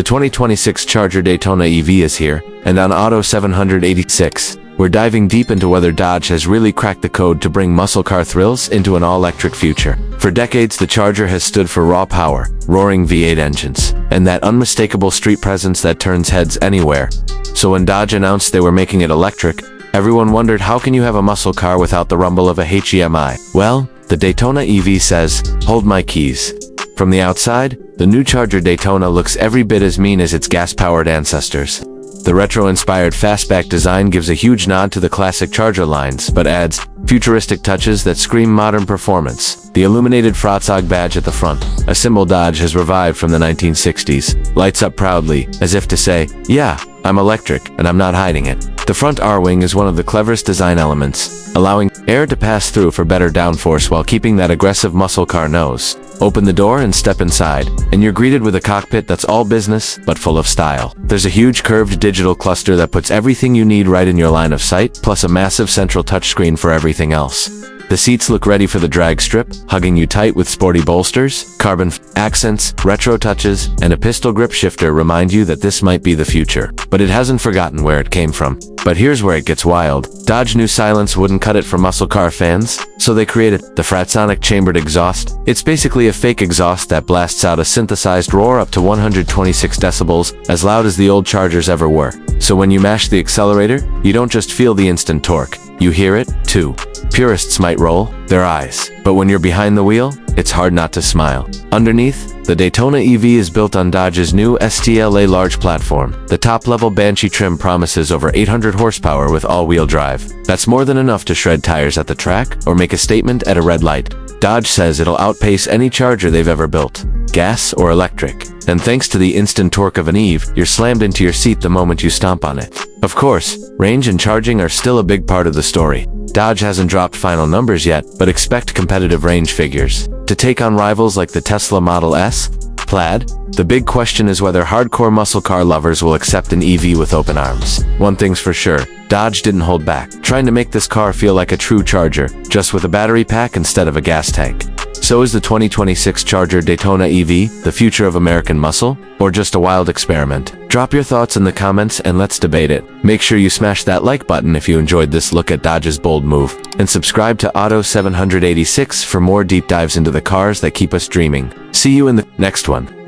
2026 Charger Daytona EV is here, and on Auto 786, we're diving deep into whether Dodge has really cracked the code to bring muscle car thrills into an all-electric future. For decades, the Charger has stood for raw power, roaring V8 engines, and that unmistakable street presence that turns heads anywhere. So when Dodge announced they were making it electric, everyone wondered, how can you have a muscle car without the rumble of a HEMI? Well, the Daytona EV says, hold my keys. From the outside, the new Charger Daytona looks every bit as mean as its gas-powered ancestors. The retro-inspired fastback design gives a huge nod to the classic Charger lines, but adds futuristic touches that scream modern performance. The illuminated Fratzonic badge at the front, a symbol Dodge has revived from the 1960s, lights up proudly, as if to say, yeah, I'm electric, and I'm not hiding it. The front R-wing is one of the cleverest design elements, allowing air to pass through for better downforce while keeping that aggressive muscle car nose. Open the door and step inside, and you're greeted with a cockpit that's all business, but full of style. There's a huge curved digital cluster that puts everything you need right in your line of sight, plus a massive central touchscreen for everything else. The seats look ready for the drag strip, hugging you tight with sporty bolsters, carbon accents, retro touches, and a pistol grip shifter remind you that this might be the future. But it hasn't forgotten where it came from. But here's where it gets wild. Dodge knew silence wouldn't cut it for muscle car fans, so they created the Fratzonic Chambered Exhaust. It's basically a fake exhaust that blasts out a synthesized roar up to 126 decibels, as loud as the old Chargers ever were. So when you mash the accelerator, you don't just feel the instant torque, you hear it, too. Purists might roll their eyes, but when you're behind the wheel, it's hard not to smile. Underneath, the Daytona EV is built on Dodge's new STLA large platform. The top-level Banshee trim promises over 800 horsepower with all-wheel drive. That's more than enough to shred tires at the track or make a statement at a red light. Dodge says it'll outpace any Charger they've ever built, gas or electric. And thanks to the instant torque of an EV, you're slammed into your seat the moment you stomp on it. Of course, range and charging are still a big part of the story. Dodge hasn't dropped final numbers yet, but expect competitive range figures to take on rivals like the Tesla Model S, Plaid. The big question is whether hardcore muscle car lovers will accept an EV with open arms. One thing's for sure, Dodge didn't hold back, trying to make this car feel like a true Charger, just with a battery pack instead of a gas tank. So is the 2026 Charger Daytona EV the future of American muscle, or just a wild experiment? Drop your thoughts in the comments and let's debate it. Make sure you smash that like button if you enjoyed this look at Dodge's bold move, and subscribe to Auto 786 for more deep dives into the cars that keep us dreaming. See you in the next one.